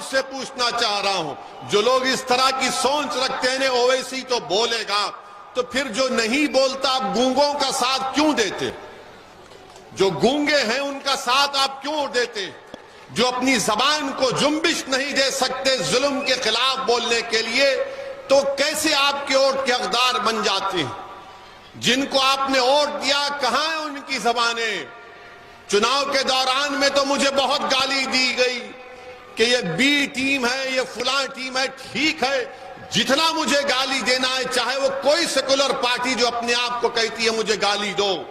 आपसे पूछना चाह रहा हूं, जो लोग इस तरह की सोच रखते हैं ओवैसी तो बोलेगा, तो फिर जो नहीं बोलता आप गूंगों का साथ क्यों देते? जो गूंगे हैं उनका साथ आप क्यों देते? जो अपनी जबान को जुम्बिश नहीं दे सकते जुल्म के खिलाफ बोलने के लिए, तो कैसे आपके वोट के हकदार बन जाते हैं? जिनको आपने वोट दिया कहां है उनकी जबानें? चुनाव के दौरान में तो मुझे बहुत गाली दी गई कि ये बी टीम है, ये फलां टीम है। ठीक है, जितना मुझे गाली देना है, चाहे वो कोई सेकुलर पार्टी जो अपने आप को कहती है मुझे गाली दो,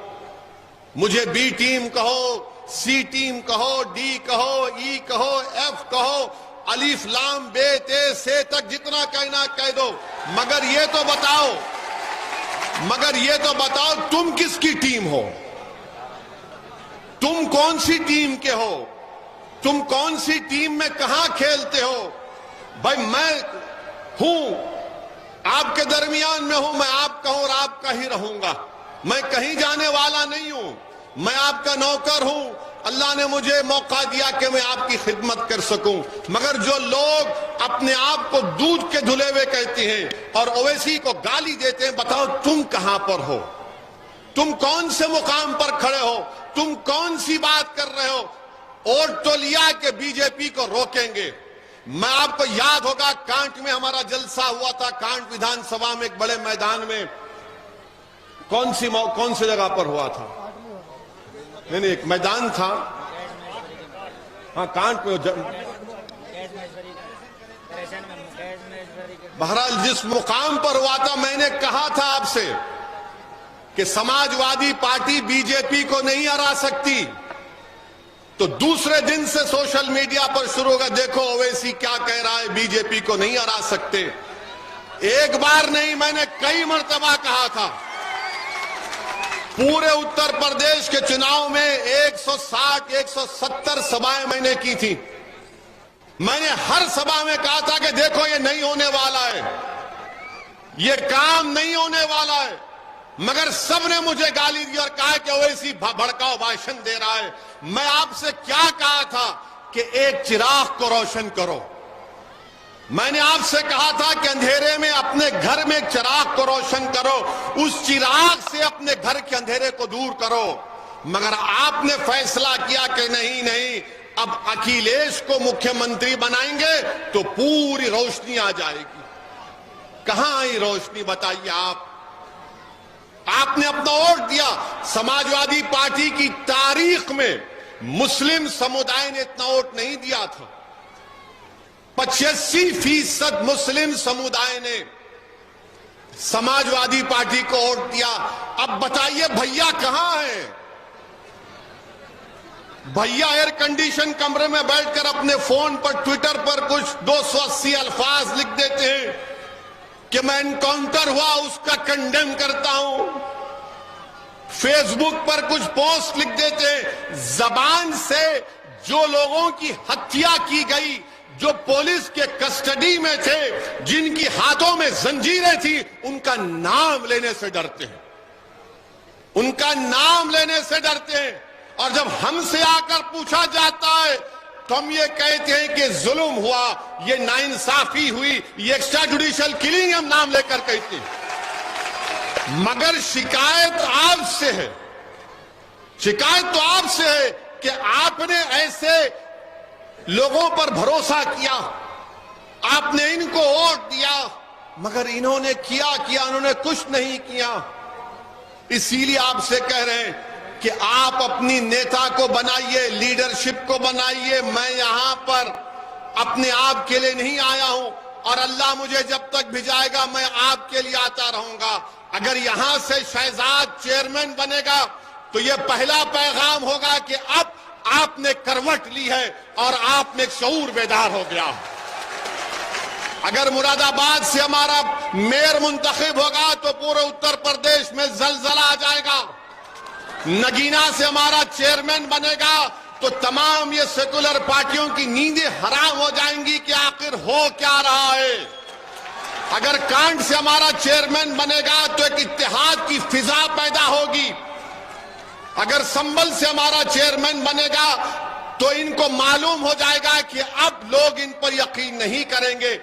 मुझे बी टीम कहो, सी टीम कहो, डी कहो, ई कहो, एफ कहो, अलीफ लाम बे ते से तक जितना कहना कह दो, मगर ये तो बताओ तुम किसकी टीम हो? तुम कौन सी टीम के हो? तुम कौन सी टीम में कहां खेलते हो? भाई मैं हूं, आपके दरमियान में हूं, मैं आपका हूं और आपका ही रहूंगा। मैं कहीं जाने वाला नहीं हूं, मैं आपका नौकर हूं। अल्लाह ने मुझे मौका दिया कि मैं आपकी खिदमत कर सकूं। मगर जो लोग अपने आप को दूध के धुले हुए कहते हैं और ओवैसी को गाली देते हैं, बताओ तुम कहां पर हो? तुम कौन से मुकाम पर खड़े हो? तुम कौन सी बात कर रहे हो? वोट तो लिया कि बीजेपी को रोकेंगे। मैं आपको याद होगा कांट में हमारा जलसा हुआ था, कांट विधानसभा में एक बड़े मैदान में। कौन सी जगह पर हुआ था? नहीं, एक मैदान था, हाँ कांट में। बहरहाल जिस मुकाम पर हुआ था, मैंने कहा था आपसे कि समाजवादी पार्टी बीजेपी को नहीं हरा सकती। तो दूसरे दिन से सोशल मीडिया पर शुरू होगा, देखो ओवैसी क्या कह रहा है, बीजेपी को नहीं हरा सकते। एक बार नहीं, मैंने कई मर्तबा कहा था। पूरे उत्तर प्रदेश के चुनाव में 160-170 सभाएं मैंने की थी। मैंने हर सभा में कहा था कि देखो ये नहीं होने वाला है, ये काम नहीं होने वाला है। मगर सबने मुझे गाली दी और कहा कि ओवैसी भड़काऊ भाषण दे रहा है। मैं आपसे क्या कहा था कि एक चिराग को रोशन करो। मैंने आपसे कहा था कि अंधेरे में अपने घर में एक चिराग को रोशन करो, उस चिराग से अपने घर के अंधेरे को दूर करो। मगर आपने फैसला किया कि नहीं, अब अखिलेश को मुख्यमंत्री बनाएंगे तो पूरी रोशनी आ जाएगी। कहां आई रोशनी बताइए आप? आपने अपना वोट दिया। समाजवादी पार्टी की तारीख में मुस्लिम समुदाय ने इतना वोट नहीं दिया था। 85% मुस्लिम समुदाय ने समाजवादी पार्टी को वोट दिया। अब बताइए भैया कहां है? भैया एयर कंडीशन कमरे में बैठकर अपने फोन पर, ट्विटर पर कुछ 280 अल्फाज लिख देते हैं कि मैं एनकाउंटर हुआ उसका कंडेम करता हूं। फेसबुक पर कुछ पोस्ट लिख देते हैं। जबान से जो लोगों की हत्या की गई, जो पुलिस के कस्टडी में थे, जिनकी हाथों में जंजीरें थी, उनका नाम लेने से डरते हैं, उनका नाम लेने से डरते हैं। और जब हमसे आकर पूछा जाता है तो हम ये कहते हैं कि जुल्म हुआ, ये नाइंसाफी हुई, ये एक्स्ट्रा जुडिशियल किलिंग हम नाम लेकर कहते हैं। मगर शिकायत आपसे है, शिकायत तो आपसे है कि आपने ऐसे लोगों पर भरोसा किया, आपने इनको वोट दिया, मगर इन्होंने क्या किया? उन्होंने कुछ नहीं किया। इसीलिए आपसे कह रहे हैं कि आप अपनी नेता को बनाइए, लीडरशिप को बनाइए। मैं यहां पर अपने आप के लिए नहीं आया हूं और अल्लाह मुझे जब तक भिजाएगा मैं आपके लिए आता रहूंगा। अगर यहां से शहजाद चेयरमैन बनेगा तो यह पहला पैगाम होगा कि अब आपने करवट ली है और आप में शऊर बेदार हो गया। अगर मुरादाबाद से हमारा मेयर मुंतखब होगा तो पूरे उत्तर प्रदेश में जलजला आ जाएगा। नगीना से हमारा चेयरमैन बनेगा तो तमाम ये सेकुलर पार्टियों की नींदें हराम हो जाएंगी कि आखिर हो क्या रहा है। अगर कांट से हमारा चेयरमैन बनेगा तो एक इत्तेहाद की फिजा पैदा होगी। अगर संभल से हमारा चेयरमैन बनेगा तो इनको मालूम हो जाएगा कि अब लोग इन पर यकीन नहीं करेंगे।